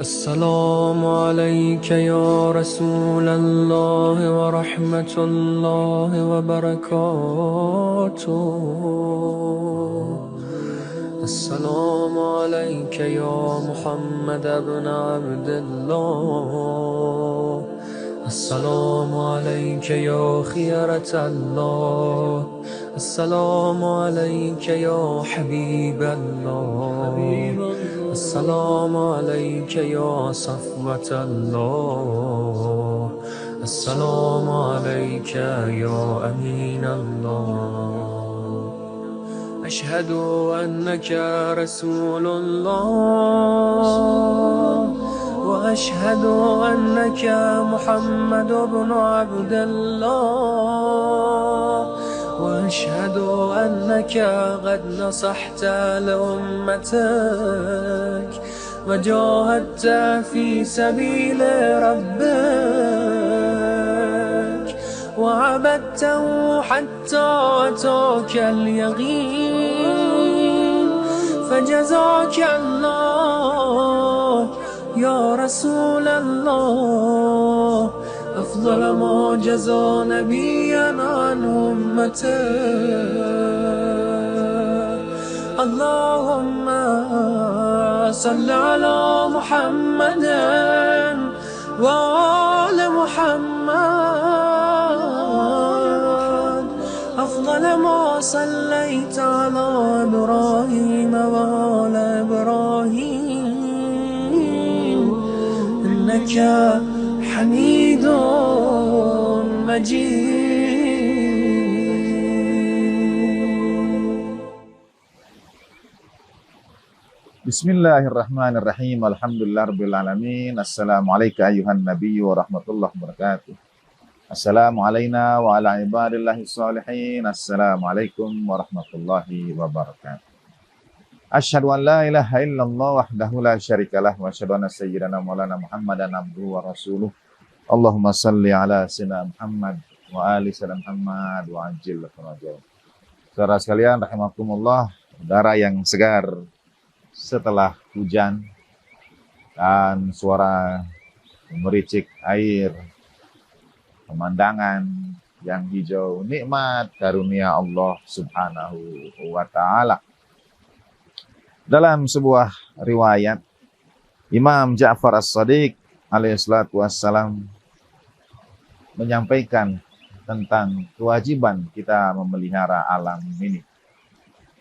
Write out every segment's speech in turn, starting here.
السلام عليك يا رسول الله ورحمة الله وبركاته. السلام عليك يا محمد بن عبد الله. السلام عليك يا خيرة الله. السلام عليك يا حبيب الله. السلام عليك يا صفوة الله. السلام عليك يا أمين الله. أشهد أنك رسول الله، وأشهد أنك محمد بن عبد الله، وأشهد أنك قد نصحت لأمتك وجاهدت في سبيل ربك وعبدته حتى أتاك اليقين، فجزاك الله يا رسول الله أفضل ما جزى نبيا عن أمته. اللهم صل على محمد وآل محمد أفضل ما صليت على إبراهيم وآل إبراهيم إنك حميد مجيد. Bismillahirrahmanirrahim. Alhamdulillahirabbil alamin. Assalamualaikum ayuhan nabiyyu wa rahmatullahi wabarakatuh. Assalamu alayna wa ala ibadillahi sholihin. Assalamualaikum warahmatullahi wabarakatuh. Asyhadu an la ilaha illallah wahdahu la syarikalah wa asyhadu anna sayyidana maulana Muhammadan abduhu wa rasuluh. Allahumma salli ala sayyidina Muhammad wa ali sayyidina Muhammad wa ajil farajah. Saudara sekalian rahimakumullah, udara yang segar setelah hujan dan suara mericik air, pemandangan yang hijau, nikmat karunia Allah Subhanahu wa taala. Dalam sebuah riwayat, Imam Ja'far As-Shadiq alaihissalatu wassalam menyampaikan tentang kewajiban kita memelihara alam ini.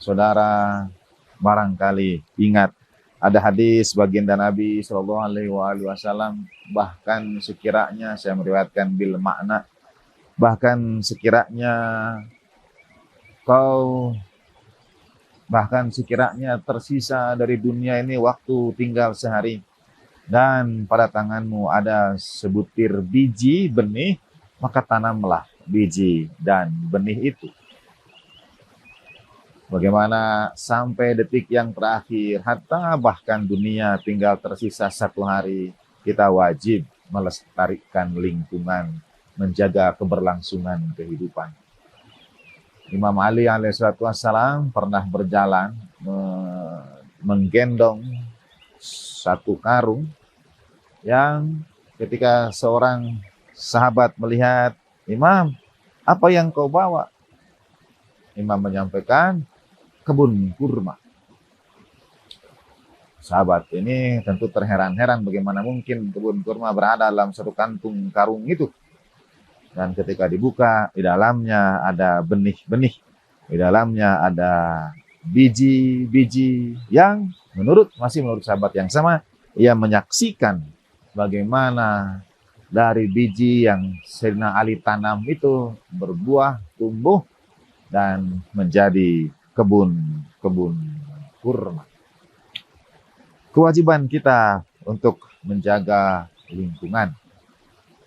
Saudara barangkali ingat ada hadis baginda Nabi Shallallahu Alaihi Wasallam, bahkan sekiranya saya meriwayatkan bil makna, bahkan sekiranya tersisa dari dunia ini waktu tinggal sehari, dan pada tanganmu ada sebutir biji benih, maka tanamlah biji dan benih itu. Bagaimana sampai detik yang terakhir, hatta bahkan dunia tinggal tersisa 1 hari, kita wajib melestarikan lingkungan, menjaga keberlangsungan kehidupan. Imam Ali alaihissalam pernah berjalan menggendong satu karung yang ketika seorang sahabat melihat, "Imam, apa yang kau bawa?" Imam menyampaikan, "Kebun kurma." Sahabat ini tentu terheran-heran bagaimana mungkin kebun kurma berada dalam satu kantung karung itu. Dan ketika dibuka, di dalamnya ada benih-benih, di dalamnya ada biji-biji yang masih menurut sahabat yang sama, ia menyaksikan bagaimana dari biji yang Sayyidina Ali tanam itu berbuah, tumbuh, dan menjadi kebun kurma. Kewajiban kita untuk menjaga lingkungan.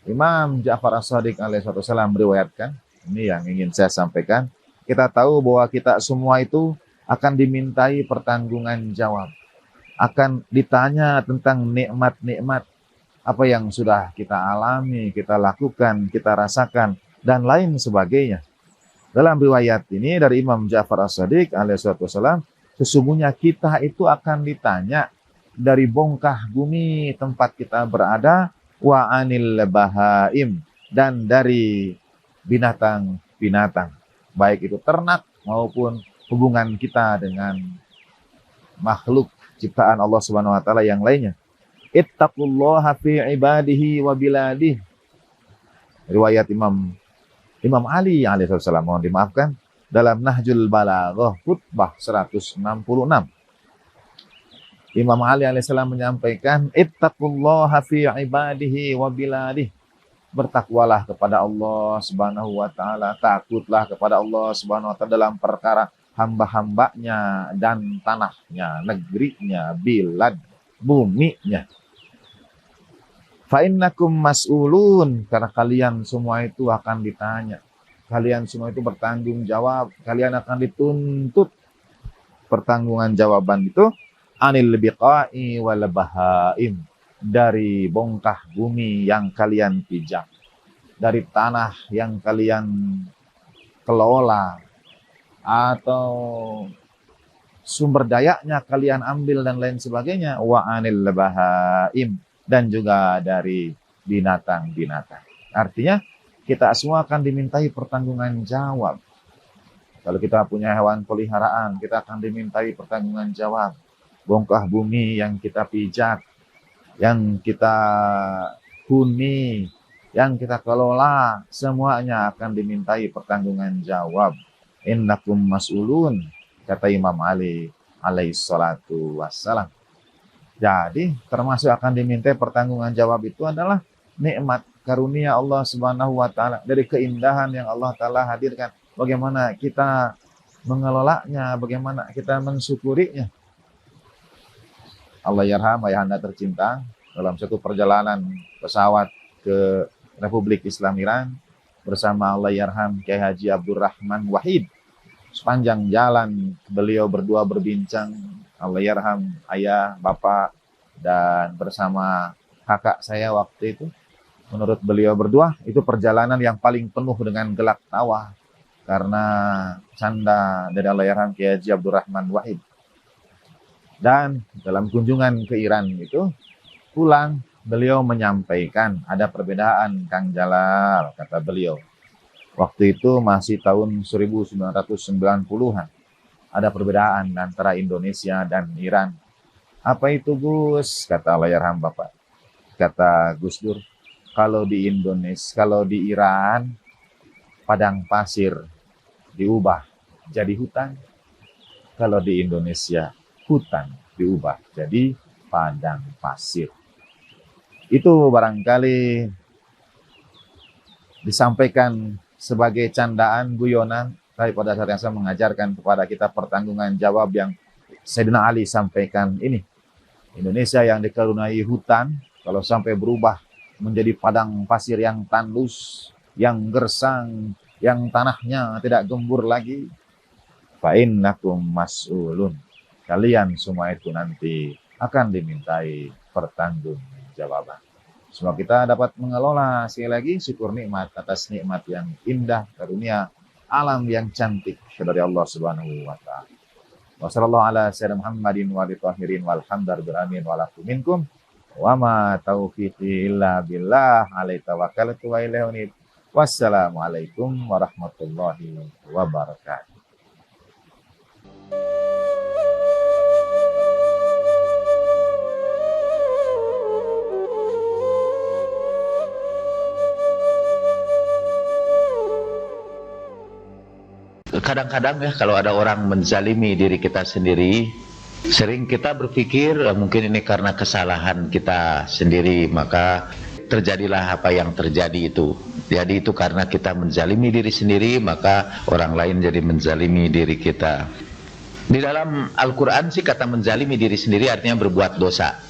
Imam Ja'far As-Shadiq alaihissalam meriwayatkan, ini yang ingin saya sampaikan, kita tahu bahwa kita semua itu akan dimintai pertanggungan jawab. Akan ditanya tentang nikmat-nikmat apa yang sudah kita alami, kita lakukan, kita rasakan, dan lain sebagainya. Dalam riwayat ini dari Imam Ja'far As-Shadiq alaihissalam, sesungguhnya kita itu akan ditanya dari bongkah bumi tempat kita berada, wa anil bahaim, dan dari binatang-binatang, baik itu ternak maupun hubungan kita dengan makhluk ciptaan Allah Subhanahu wa taala yang lainnya. Ittaqullaha fi ibadihi wa biladihi. Riwayat Imam Ali alaihissalam, mohon dimaafkan, dalam Nahjul Balaghah khutbah 166. Imam Ali alaihissalam menyampaikan, ittaqullaha fi ibadihi wa biladihi. Bertakwalah kepada Allah Subhanahu wa taala, takutlah kepada Allah Subhanahu wa taala dalam perkara hamba-hambanya dan tanahnya, negerinya, bilad, buminya. Fa innakum mas'ulun, karena kalian semua itu akan ditanya. Kalian semua itu bertanggung jawab, kalian akan dituntut pertanggungan jawaban itu anil biqa'i wal bahaim, dari bongkah bumi yang kalian pijak, dari tanah yang kalian kelola, atau sumber dayanya kalian ambil dan lain sebagainya, wa anil bahaim, dan juga dari binatang-binatang. Artinya kita semua akan dimintai pertanggungan jawab. Kalau kita punya hewan peliharaan, kita akan dimintai pertanggungan jawab. Bongkah bumi yang kita pijak, yang kita huni, yang kita kelola, semuanya akan dimintai pertanggungan jawab. Innakum mas'ulun, kata Imam Ali alaihissalatu wassalam. Jadi termasuk akan dimintai pertanggungan jawab itu adalah nikmat karunia Allah Subhanahu wa taala, dari keindahan yang Allah taala hadirkan. Bagaimana kita mengelolanya, bagaimana kita mensyukurinya. Allah yarham ayahanda tercinta, dalam satu perjalanan pesawat ke Republik Islam Iran bersama Allah yarham Kiai Haji Abdurrahman Wahid. Sepanjang jalan beliau berdua berbincang, Allah yarham ayah, bapak, dan bersama kakak saya waktu itu. Menurut beliau berdua, itu perjalanan yang paling penuh dengan gelak tawa karena canda dari Allah yarham Kiai Haji Abdurrahman Wahid. Dan dalam kunjungan ke Iran itu, pulang beliau menyampaikan, ada perbedaan Kang Jalal, kata beliau. Waktu itu masih tahun 1990-an. ada perbedaan antara Indonesia dan Iran. Apa itu Gus? Kata Allahyarham Bapak. Kata Gus Dur, kalau di Indonesia, kalau di Iran, padang pasir diubah jadi hutan. Kalau di Indonesia, hutan diubah jadi padang pasir. Itu barangkali disampaikan sebagai candaan, guyonan, tapi pada saat yang sama mengajarkan kepada kita pertanggungan jawab yang Sayyidina Ali sampaikan ini. Indonesia yang dikaruniai hutan, kalau sampai berubah menjadi padang pasir yang tandus, yang gersang, yang tanahnya tidak gembur lagi, fa innakum mas'ulun. Kalian semua itu nanti akan dimintai pertanggungjawaban. Semoga kita dapat mengelola sekali lagi syukur nikmat atas nikmat yang indah, karunia alam yang cantik dari Allah Subhanahu wa taala. Wa sallallahu ala sayyidina Muhammadin wa alihi tahirin walhamdulillahi wa lakum minkum wa ma taufiqi illa billah alaihi tawakkaltu wa ilaihi unib. Wassalamualaikum warahmatullahi wabarakatuh. Kadang-kadang ya kalau ada orang menzalimi diri kita sendiri, sering kita berpikir mungkin ini karena kesalahan kita sendiri, maka terjadilah apa yang terjadi itu. Jadi itu karena kita menzalimi diri sendiri, maka orang lain jadi menzalimi diri kita. Di dalam Al-Quran sih kata menzalimi diri sendiri artinya berbuat dosa.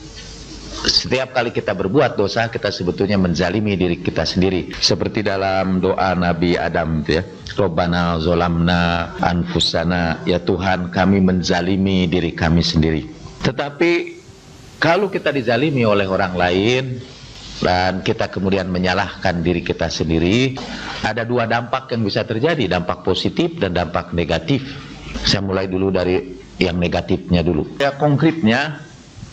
Setiap kali kita berbuat dosa, kita sebetulnya menzalimi diri kita sendiri. Seperti dalam doa Nabi Adam ya, Rabbana zolamna anfusana, ya Tuhan kami menzalimi diri kami sendiri. Tetapi kalau kita dizalimi oleh orang lain dan kita kemudian menyalahkan diri kita sendiri, ada dua dampak yang bisa terjadi, dampak positif dan dampak negatif. Saya mulai dulu dari yang negatifnya dulu. Ya, konkretnya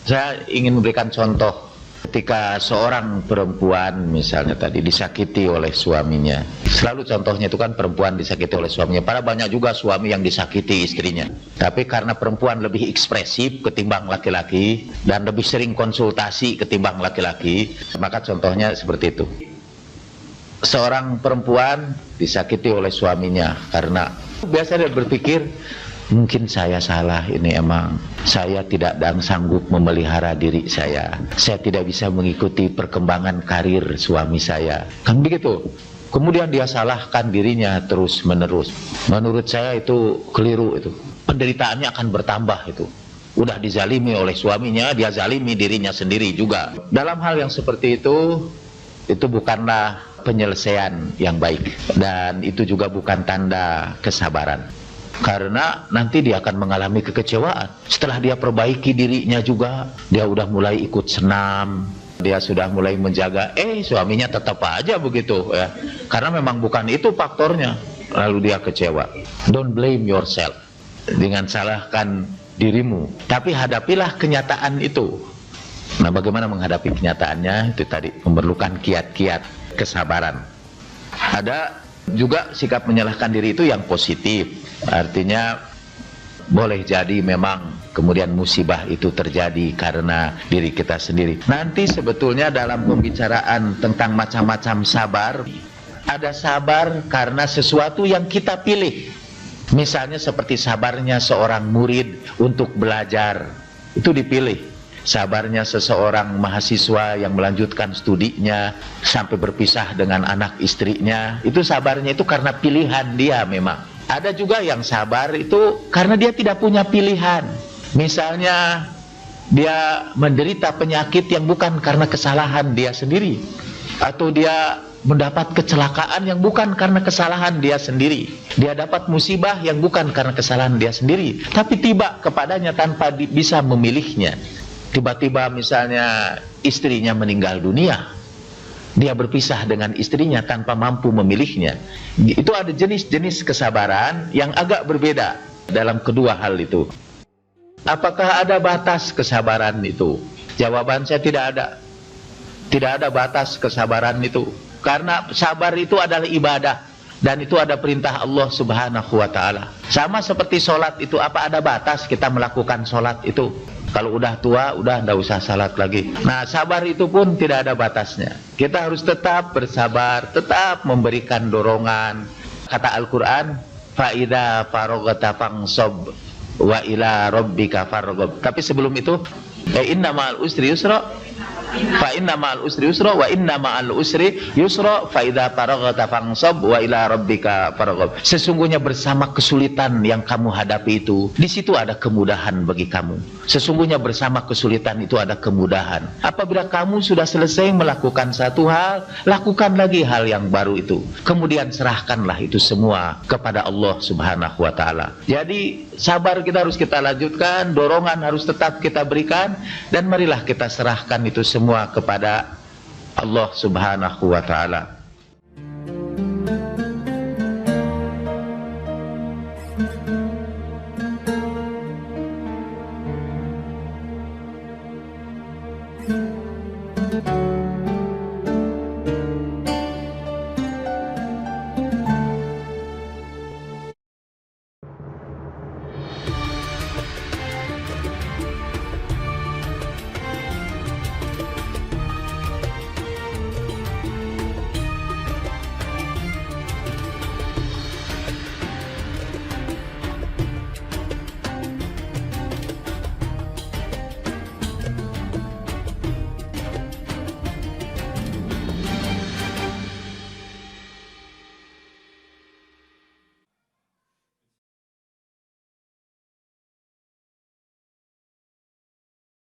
saya ingin memberikan contoh ketika seorang perempuan misalnya tadi disakiti oleh suaminya. Selalu contohnya itu kan perempuan disakiti oleh suaminya. Padahal banyak juga suami yang disakiti istrinya. Tapi karena perempuan lebih ekspresif ketimbang laki-laki dan lebih sering konsultasi ketimbang laki-laki, maka contohnya seperti itu. Seorang perempuan disakiti oleh suaminya karena biasa dia berpikir, mungkin saya salah, ini emang saya tidak sanggup memelihara diri saya tidak bisa mengikuti perkembangan karir suami saya, kan begitu. Kemudian dia salahkan dirinya terus menerus. Menurut saya itu keliru, itu penderitaannya akan bertambah. Itu udah dizalimi oleh suaminya, dia zalimi dirinya sendiri juga. Dalam hal yang seperti itu bukanlah penyelesaian yang baik, dan itu juga bukan tanda kesabaran. Karena nanti dia akan mengalami kekecewaan. Setelah dia perbaiki dirinya juga, dia udah mulai ikut senam, dia sudah mulai menjaga, suaminya tetap aja begitu ya. Karena memang bukan itu faktornya, lalu dia kecewa. Don't blame yourself, dengan salahkan dirimu, tapi hadapilah kenyataan itu. Nah, bagaimana menghadapi kenyataannya? Itu tadi memerlukan kiat-kiat kesabaran. Ada juga sikap menyalahkan diri itu yang positif. Artinya boleh jadi memang kemudian musibah itu terjadi karena diri kita sendiri. Nanti sebetulnya dalam pembicaraan tentang macam-macam sabar, ada sabar karena sesuatu yang kita pilih. Misalnya seperti sabarnya seorang murid untuk belajar, itu dipilih. Sabarnya seseorang mahasiswa yang melanjutkan studinya sampai berpisah dengan anak istrinya, itu sabarnya itu karena pilihan dia memang. Ada juga yang sabar itu karena dia tidak punya pilihan. Misalnya dia menderita penyakit yang bukan karena kesalahan dia sendiri, atau dia mendapat kecelakaan yang bukan karena kesalahan dia sendiri. Dia dapat musibah yang bukan karena kesalahan dia sendiri, tapi tiba kepadanya tanpa bisa memilihnya. Tiba-tiba misalnya istrinya meninggal dunia, dia berpisah dengan istrinya tanpa mampu memilihnya. Itu ada jenis-jenis kesabaran yang agak berbeda dalam kedua hal itu. Apakah ada batas kesabaran itu? Jawaban saya tidak ada. Tidak ada batas kesabaran itu. Karena sabar itu adalah ibadah. Dan itu ada perintah Allah Subhanahu wa ta'ala. Sama seperti sholat itu, apa ada batas kita melakukan sholat itu? Kalau udah tua, udah nggak usah salat lagi. Nah, sabar itu pun tidak ada batasnya. Kita harus tetap bersabar, tetap memberikan dorongan. Kata Al-Quran, fa'idha farogata fangsob wa ila rabbika fargob. Tapi sebelum itu, inna ma'al usri yusra, fa inna ma'al usri yusra wa inna ma'al usri yusra fa idza faraghta fansab wa ila rabbika farghab. Sesungguhnya bersama kesulitan yang kamu hadapi itu, di situ ada kemudahan bagi kamu. Sesungguhnya bersama kesulitan itu ada kemudahan. Apabila kamu sudah selesai melakukan satu hal, lakukan lagi hal yang baru itu. Kemudian serahkanlah itu semua kepada Allah Subhanahu wa taala. Jadi sabar kita harus kita lanjutkan, dorongan harus tetap kita berikan, dan marilah kita serahkan itu semua kepada Allah Subhanahu wa taala. Thank you.